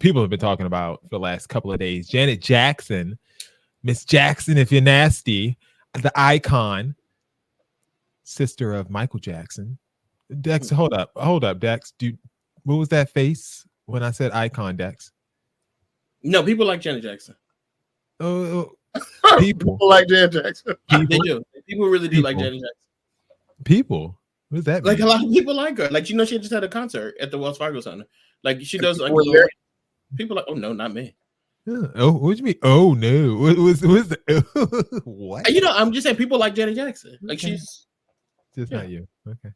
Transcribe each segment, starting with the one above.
people have been talking about for the last couple of days. Janet Jackson, Miss Jackson, if you're nasty, the icon, sister of Michael Jackson. Dex, hold up, Dex. What was that face when I said icon, Dex? No, people like Janet Jackson. Oh, people like Janet Jackson. They do. People really do like Janet Jackson. People. What does that mean? Like a lot of people like her. Like, she just had a concert at the Wells Fargo Center. Like, she does like people like, oh no, not me. Yeah. Oh, what do you mean? Oh no. What was the what? I'm just saying people like Janet Jackson. Like, okay. She's just not you. Okay.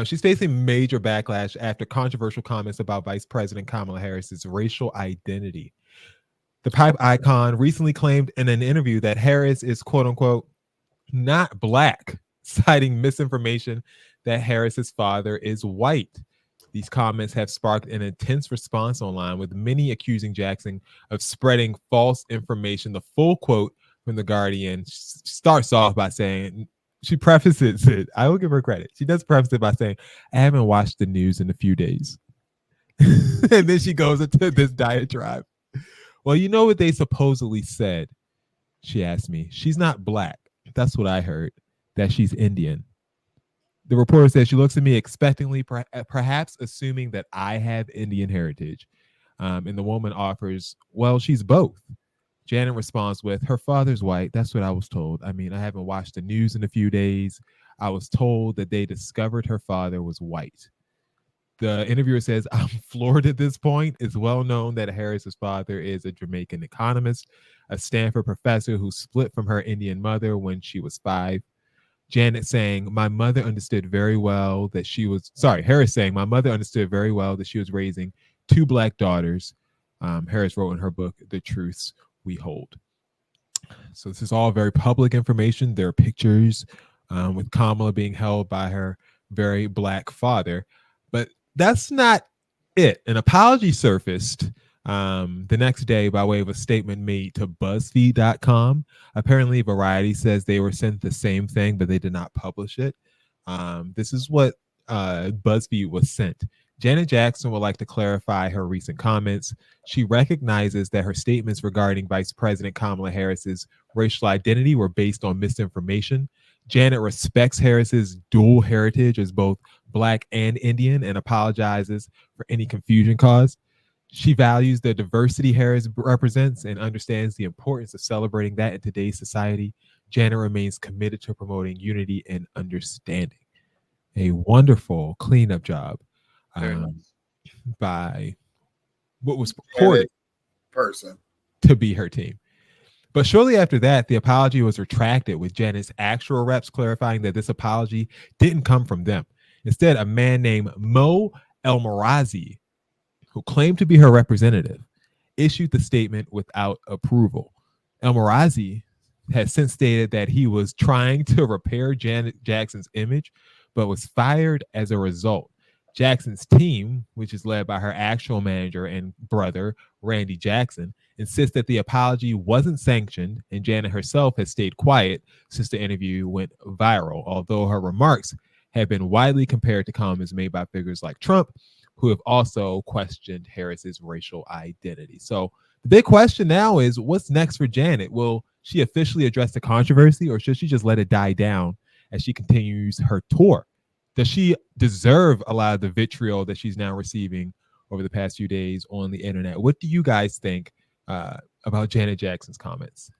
She's facing major backlash after controversial comments about Vice President Kamala Harris's racial identity. The pop icon recently claimed in an interview that Harris is, quote unquote, not black, citing misinformation that Harris's father is white. These comments have sparked an intense response online, with many accusing Jackson of spreading false information. The full quote from The Guardian starts off by saying, she prefaces it, I will give her credit, she does preface it by saying, I haven't watched the news in a few days. And then she goes into this diatribe. Well, you know what they supposedly said? She asked me. She's not black. That's what I heard. That she's Indian. The reporter said she looks at me expectantly, perhaps assuming that I have Indian heritage. And the woman offers, well, she's both. Janet responds with, her father's white. That's what I was told. I mean, I haven't watched the news in a few days. I was told that they discovered her father was white. The interviewer says, I'm floored at this point. It's well known that Harris's father is a Jamaican economist, a Stanford professor who split from her Indian mother when she was 5. Janet saying, my mother understood very well that she was, Harris saying, my mother understood very well that she was raising 2 black daughters. Harris wrote in her book, The Truths We Hold. So this is all very public information. There are pictures with Kamala being held by her very black father. But that's not it. An apology surfaced the next day by way of a statement made to BuzzFeed.com. Apparently, Variety says they were sent the same thing, but they did not publish it. This is what BuzzFeed was sent. Janet Jackson would like to clarify her recent comments. She recognizes that her statements regarding Vice President Kamala Harris's racial identity were based on misinformation. Janet respects Harris's dual heritage as both black and Indian and apologizes for any confusion caused. She values the diversity Harris represents and understands the importance of celebrating that in today's society. Janet remains committed to promoting unity and understanding. A wonderful cleanup job by what was purported person to be her team. But shortly after that, the apology was retracted, with Janet's actual reps clarifying that this apology didn't come from them. Instead, a man named Mo Elmirazi, who claimed to be her representative, issued the statement without approval. Elmirazi has since stated that he was trying to repair Janet Jackson's image, but was fired as a result. Jackson's team, which is led by her actual manager and brother, Randy Jackson, insists that the apology wasn't sanctioned, and Janet herself has stayed quiet since the interview went viral, although her remarks have been widely compared to comments made by figures like Trump, who have also questioned Harris's racial identity. So the big question now is, what's next for Janet? Will she officially address the controversy, or should she just let it die down as she continues her tour? Does she deserve a lot of the vitriol that she's now receiving over the past few days on the internet? What do you guys think about Janet Jackson's comments?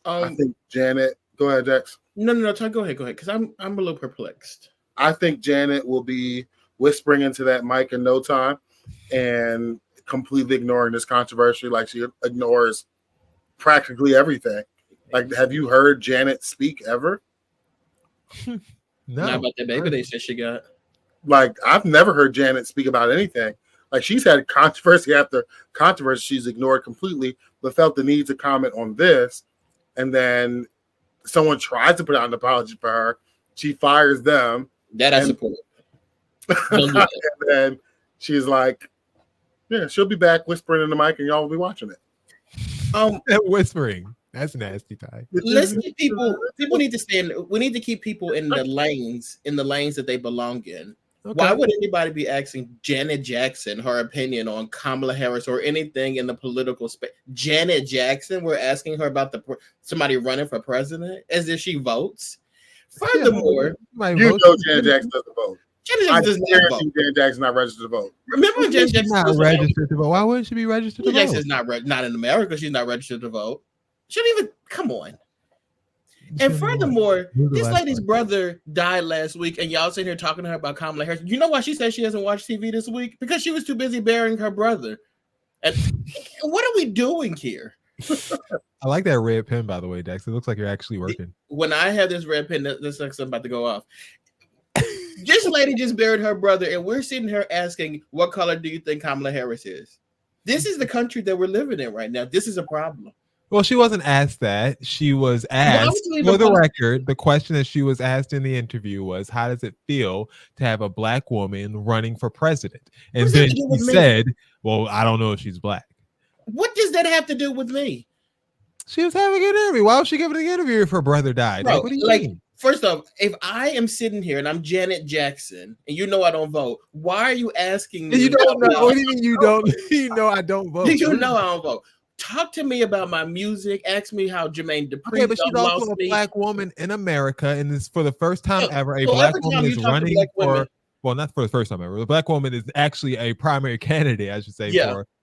I think Janet, go ahead, Jax. No, go ahead, because I'm a little perplexed. I think Janet will be whispering into that mic in no time and completely ignoring this controversy like she ignores practically everything. Like, have you heard Janet speak ever? No. Not about that baby they said she got. Like, I've never heard Janet speak about anything. Like, she's had controversy after controversy she's ignored completely, but felt the need to comment on this. And then someone tries to put out an apology for her. She fires them. That I support. And then she's like, yeah, she'll be back whispering in the mic and y'all will be watching it. Whispering. That's nasty, Ty. Listen, people need to stand. We need to keep people in the lanes that they belong in. Why would anybody be asking Janet Jackson her opinion on Kamala Harris or anything in the political space? Janet Jackson, we're asking her about somebody running for president as if she votes. Furthermore, Janet Jackson doesn't vote. Janet Jackson does not vote. Janet Jackson's not registered to vote. Remember when Janet Jackson not registered to vote? Why wouldn't she be registered to vote? Janet Jackson's not in America. She's not registered to vote. She don't even come on. And furthermore, this lady's brother died last week, and y'all sitting here talking to her about Kamala Harris. You know why she said she hasn't watched TV this week? Because she was too busy burying her brother. And what are we doing here? I like that red pen, by the way, Dex. It looks like you're actually working. When I have this red pen, this like something about to go off. This lady just buried her brother, and we're sitting here asking, what color do you think Kamala Harris is? This is the country that we're living in right now. This is a problem. Well, she wasn't asked that. She was asked, for the record, the question that she was asked in the interview was, how does it feel to have a black woman running for president? And then she said, well, I don't know if she's black. What does that have to do with me? She was having an interview. Why was she giving an interview if her brother died? Bro, what do you mean? First off, if I am sitting here and I'm Janet Jackson and you know I don't vote, why are you asking me? You don't know. What do you mean you don't? You know I don't vote. You know I don't vote. Talk to me about my music. Ask me how Jermaine Dupri. Okay, but she's also a black woman in America, and this for the first time ever, a black woman is running for. Well, not for the first time ever. The black woman is actually a primary candidate, I should say,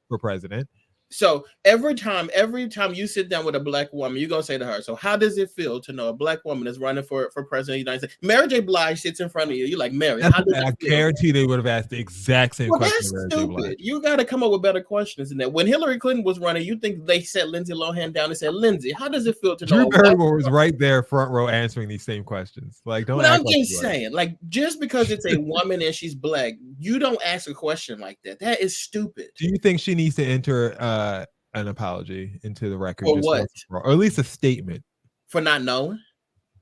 for president. So every time you sit down with a black woman, you're gonna say to her, so how does it feel to know a black woman is running for president of the United States? Mary J. Blige sits in front of you. You're like, Mary, how does it feel? I guarantee they would have asked the exact same question. That's stupid. You gotta come up with better questions than that. When Hillary Clinton was running, you think they set Lindsay Lohan down and said, Lindsay, how does it feel to know? Drew Barrymore was right there, front row, answering these same questions. Like, don't. But I'm just saying, like, just because it's a woman and she's black, you don't ask a question like that. That is stupid. Do you think she needs to enter an apology into the record? For what? Or at least a statement. For not knowing?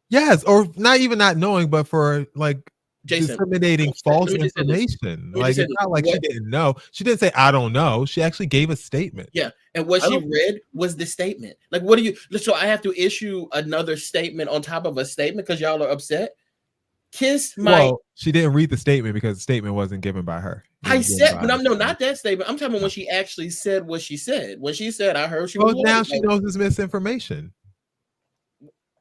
Yes, or not even not knowing, but for like Jason, disseminating false information. Like, it's not like she didn't know. She didn't say, I don't know. She actually gave a statement. Yeah. And what she read was the statement. Like, what do you, so I have to issue another statement on top of a statement because y'all are upset? Kiss my. Well, she didn't read the statement because the statement wasn't given by her. I said, but no, not that statement. I'm talking about when she actually said what she said. When she said, I heard she was. Well, now she knows it's misinformation.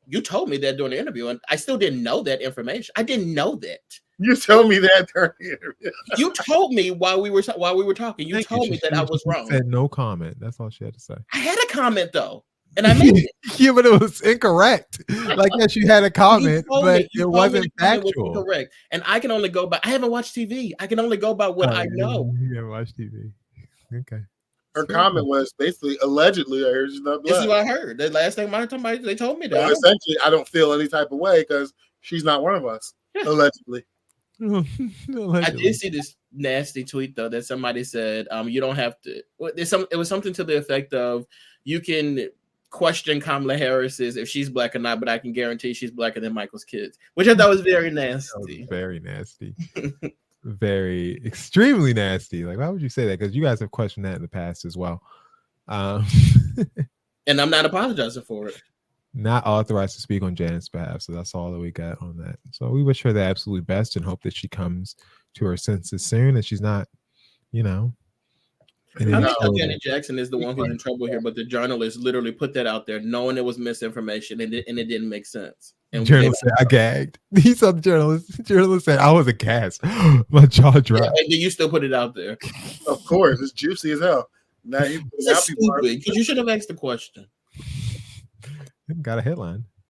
You told me that during the interview, and I still didn't know that information. I didn't know that. You told me that during the interview. You told me while we were talking. You told me that I was wrong. Said no comment. That's all she had to say. I had a comment though. And I made it. Yeah, but it was incorrect. Like, yes, you had a comment, but it wasn't factual. Correct. And I can only go by. I haven't watched TV. I can only go by what I know. You haven't watched TV. Okay. Her comment was basically allegedly, I heard she's not black. This is what I heard. The last thing they told me that. Well, essentially, I don't feel any type of way because she's not one of us. Yeah. Allegedly. I did see this nasty tweet though that somebody said, you don't have to. It was something to the effect of, you can question Kamala Harris is if she's black or not, but I can guarantee she's blacker than Michael's kids, which I thought was very nasty. Very nasty. Very extremely nasty. Like, why would you say that? Because you guys have questioned that in the past as well. And I'm not apologizing for it. Not authorized to speak on Janet's behalf, so that's all that we got on that. So we wish her the absolute best and hope that she comes to her senses soon and she's not, I think Janet Jackson is the one who's in trouble here, but the journalist literally put that out there knowing it was misinformation and it didn't make sense. And journalist said, I gagged. He saw the journalist. Journalist said, I was aghast. My jaw dropped. And then you still put it out there. Of course, it's juicy as hell. Now stupid because you should have asked the question. Got a headline.